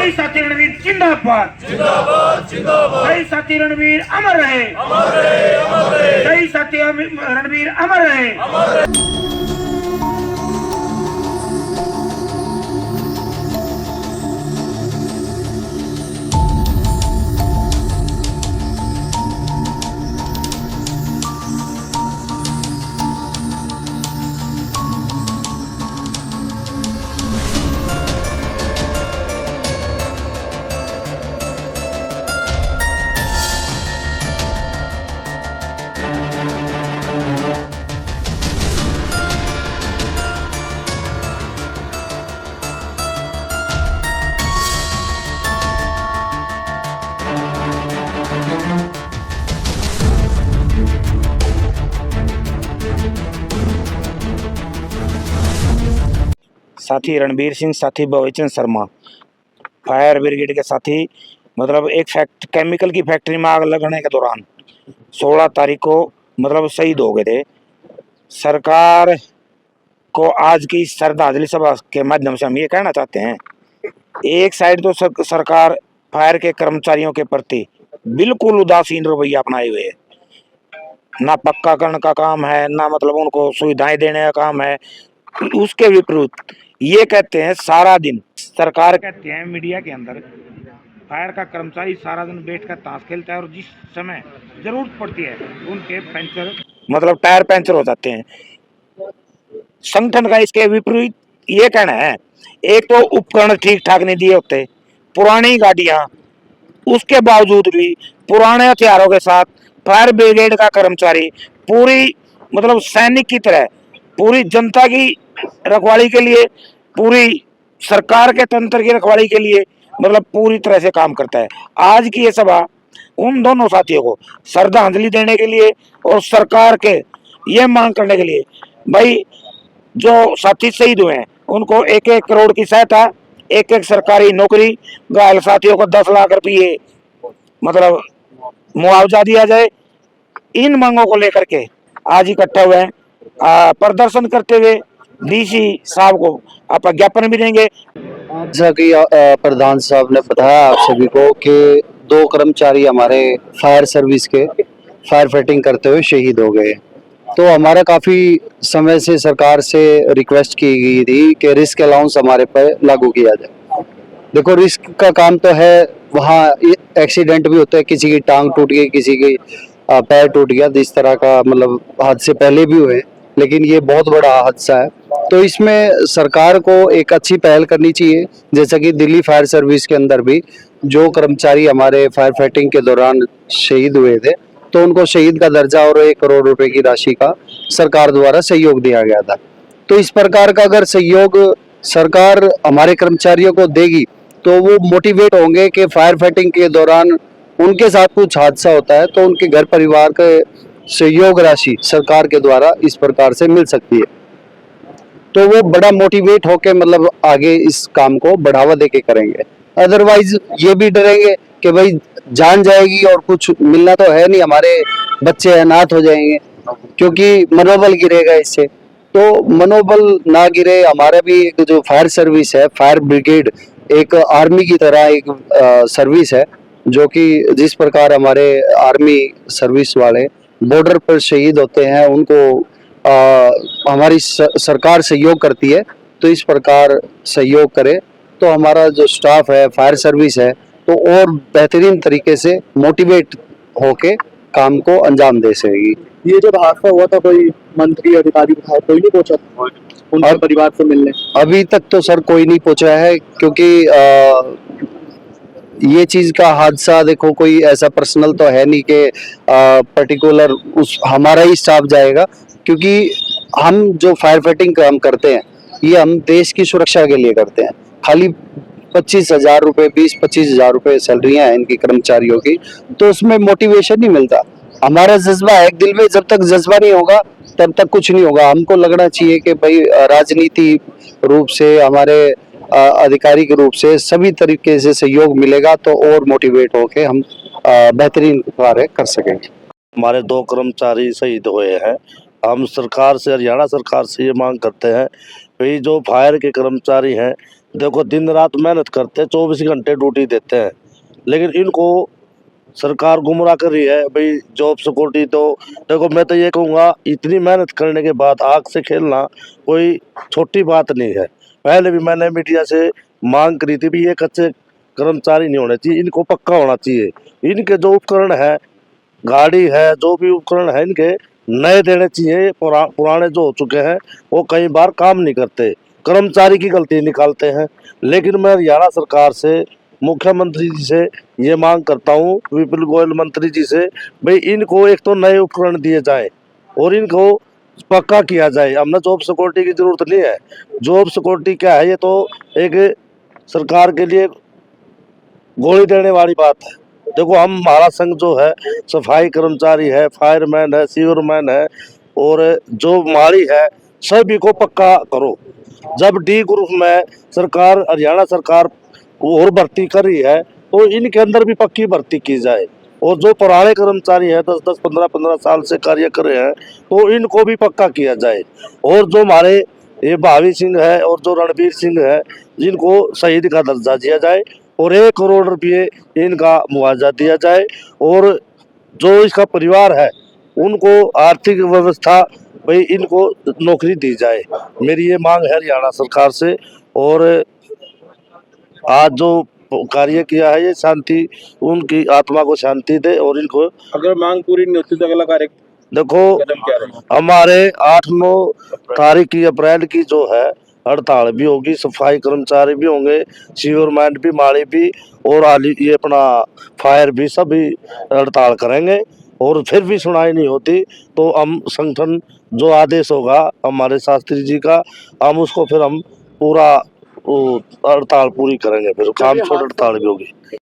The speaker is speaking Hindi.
जय साथी रणवीर जिंदाबाद जिंदाबाद जिंदाबाद। जय साथी रणवीर अमर रहे अमर रहे अमर रहे। जय साथी रणवीर अमर रहे अमर रहे। साथी रणबीर सिंह, साथी भविचंद शर्मा, फायर ब्रिगेड के साथी। मतलब एक केमिकल की फैक्ट्री में आग लगने के दौरान 16 तारीख को मतलब शहीद हो गए थे। सरकार को आज की श्रद्धांजलि सभा के माध्यम से हम ये कहना चाहते हैं, एक साइड तो सरकार फायर के कर्मचारियों के प्रति बिल्कुल उदासीन रवैया अपनाए हुए है, ना पक्काकरण का काम है, ना मतलब उनको सुविधाएं देने का काम है। उसके विपरीत ये कहते हैं सारा दिन, सरकार कहते हैं मीडिया के अंदर, फायर का कर्मचारी सारा दिन बैठकर ताश खेलता है और जिस समय जरूरत पड़ती है उनके पंचर मतलब टायर पंचर हो जाते हैं। संगठन का इसके विपरीत ये कहना है, एक तो उपकरण ठीक ठाक नहीं दिए होते, पुरानी गाड़ियां, उसके बावजूद भी पुराने हथियारों के साथ फायर ब्रिगेड का कर्मचारी पूरी मतलब सैनिक की तरह पूरी जनता की रखवाली के लिए, पूरी सरकार के तंत्र की रखवाली के लिए मतलब पूरी तरह से काम करता है। आज की ये सभा उन दोनों साथियों को श्रद्धांजलि देने के लिए और सरकार के ये मांग करने के लिए, भाई जो साथी शहीद हुए हैं उनको 1-1 करोड़ की सहायता, 1-1 सरकारी नौकरी, घायल साथियों को 10 लाख रुपये मतलब मुआवजा दिया जाए। इन मांगों को लेकर के आज इकट्ठा हुए हैं। प्रदर्शन करते हुए डीसी साहब को आप ज्ञापन भी देंगे। जैसा कि प्रधान साहब ने बताया आप सभी को कि 2 कर्मचारी हमारे फायर सर्विस के फायर फाइटिंग करते हुए शहीद हो गए। तो हमारा काफ़ी समय से सरकार से रिक्वेस्ट की गई थी कि रिस्क अलाउंस हमारे पर लागू किया जाए। देखो, रिस्क का काम तो है, वहाँ एक्सीडेंट भी होता है, किसी की टांग टूट गई, किसी की पैर टूट गया, इस तरह का मतलब हादसे पहले भी हुए, लेकिन ये बहुत बड़ा हादसा है। तो इसमें सरकार को एक अच्छी पहल करनी चाहिए, जैसा कि दिल्ली फायर सर्विस के अंदर भी जो कर्मचारी हमारे फायर फाइटिंग के दौरान शहीद हुए थे, तो उनको शहीद का दर्जा और 1 करोड़ रुपए की राशि का सरकार द्वारा सहयोग दिया गया था। तो इस प्रकार का अगर सहयोग सरकार हमारे कर्मचारियों को देगी तो वो मोटिवेट होंगे कि फायर फाइटिंग के दौरान उनके साथ कुछ हादसा होता है तो उनके घर परिवार के सहयोग राशि सरकार के द्वारा इस प्रकार से मिल सकती है। तो वो बड़ा मोटिवेट होके मतलब आगे इस काम को बढ़ावा देके करेंगे। अदरवाइज ये भी डरेंगे कि भाई जान जाएगी और कुछ मिलना तो है नहीं, हमारे बच्चे अनाथ हो जाएंगे, क्योंकि मनोबल गिरेगा इससे। तो मनोबल ना गिरे, हमारा भी एक जो फायर सर्विस है, फायर ब्रिगेड एक आर्मी की तरह एक सर्विस है, जो कि जिस प्रकार हमारे आर्मी सर्विस वाले बॉर्डर पर शहीद होते हैं उनको हमारी सरकार सहयोग करती है, तो इस प्रकार सहयोग करे तो हमारा जो स्टाफ है, फायर सर्विस है, तो और बेहतरीन तरीके से मोटिवेट होके काम को अंजाम दे सकेगी। ये जब हादसा हुआ था कोई मंत्री अधिकारी विधायक कोई नहीं पहुंचा उनके परिवार से मिलने? अभी तक तो सर कोई नहीं पहुंचा है, क्योंकि ये चीज का हादसा देखो कोई ऐसा पर्सनल तो है नहीं कि पर्टिकुलर उस हमारा ही स्टाफ जाएगा, क्योंकि हम जो फायर फाइटिंग काम करते हैं ये हम देश की सुरक्षा के लिए करते हैं। खाली 25,000 रुपए, 20-25,000 रुपए सैलरियां हैं इनकी कर्मचारियों की, तो उसमें मोटिवेशन नहीं मिलता। हमारा जज्बा है, दिल में जब तक जज्बा नहीं होगा तब तक कुछ नहीं होगा। हमको लगना चाहिए कि भाई राजनीति रूप से, हमारे आधिकारिक रूप से सभी तरीके से सहयोग मिलेगा तो और मोटिवेट होके हम बेहतरीन कार्य कर सकेंगे। हमारे 2 कर्मचारी शहीद हुए हैं। हम सरकार से, हरियाणा सरकार से ये मांग करते हैं भाई जो फायर के कर्मचारी हैं, देखो दिन रात मेहनत करते हैं, 24 घंटे ड्यूटी देते हैं, लेकिन इनको सरकार गुमराह कर रही है भाई जॉब सिक्योरिटी। तो देखो मैं तो ये कहूँगा इतनी मेहनत करने के बाद आग से खेलना कोई छोटी बात नहीं है। पहले भी मैंने मीडिया से मांग करी थी भी ये कच्चे कर्मचारी नहीं होने चाहिए, इनको पक्का होना चाहिए। इनके जो उपकरण है, गाड़ी है, जो भी उपकरण है इनके नए देने चाहिए। पुराने जो हो चुके हैं वो कई बार काम नहीं करते, कर्मचारी की गलती निकालते हैं। लेकिन मैं हरियाणा सरकार से, मुख्यमंत्री जी से ये मांग करता हूँ, विपिन गोयल मंत्री जी से, भाई इनको एक तो नए उपकरण दिए जाए और इनको पक्का किया जाए। हमें जॉब सिक्योरिटी की जरूरत नहीं है। जॉब सिक्योरिटी क्या है, ये तो एक सरकार के लिए गोली देने वाली बात है। देखो हम, हमारा संघ जो है सफाई कर्मचारी है, फायरमैन है, सीवरमैन है और जो माली है, सभी को पक्का करो। जब डी ग्रुप में सरकार, हरियाणा सरकार और भर्ती कर रही है तो इनके अंदर भी पक्की भर्ती की जाए। और जो पुराने कर्मचारी हैं 10-10, 15-15 साल से कार्य कर रहे हैं तो इनको भी पक्का किया जाए। और जो हमारे ये भावी सिंह है और जो रणबीर सिंह है, जिनको शहीद का दर्जा दिया जाए और 1 करोड़ रुपये इनका मुआवजा दिया जाए। और जो इसका परिवार है उनको आर्थिक व्यवस्था, भाई इनको नौकरी दी जाए। मेरी ये मांग है हरियाणा सरकार से। और आज जो कार्य किया है ये शांति, उनकी आत्मा को शांति दे और इनको। अगर मांग पूरी नहीं होती तो अगला कार्य देखो कदम क्या रहेगा? हमारे 8-9 तारीख की अप्रैल की जो है हड़ताल भी होगी, सफाई कर्मचारी भी होंगे, सीवरमैन भी, माली भी और ये अपना फायर भी, सभी हड़ताल करेंगे। और फिर भी सुनाई नहीं होती तो हम संगठन जो आदेश होगा हमारे शास्त्री जी का, हम उसको फिर हम पूरा हड़ताल पूरी करेंगे, फिर काम छोड़ हड़ताल भी होगी।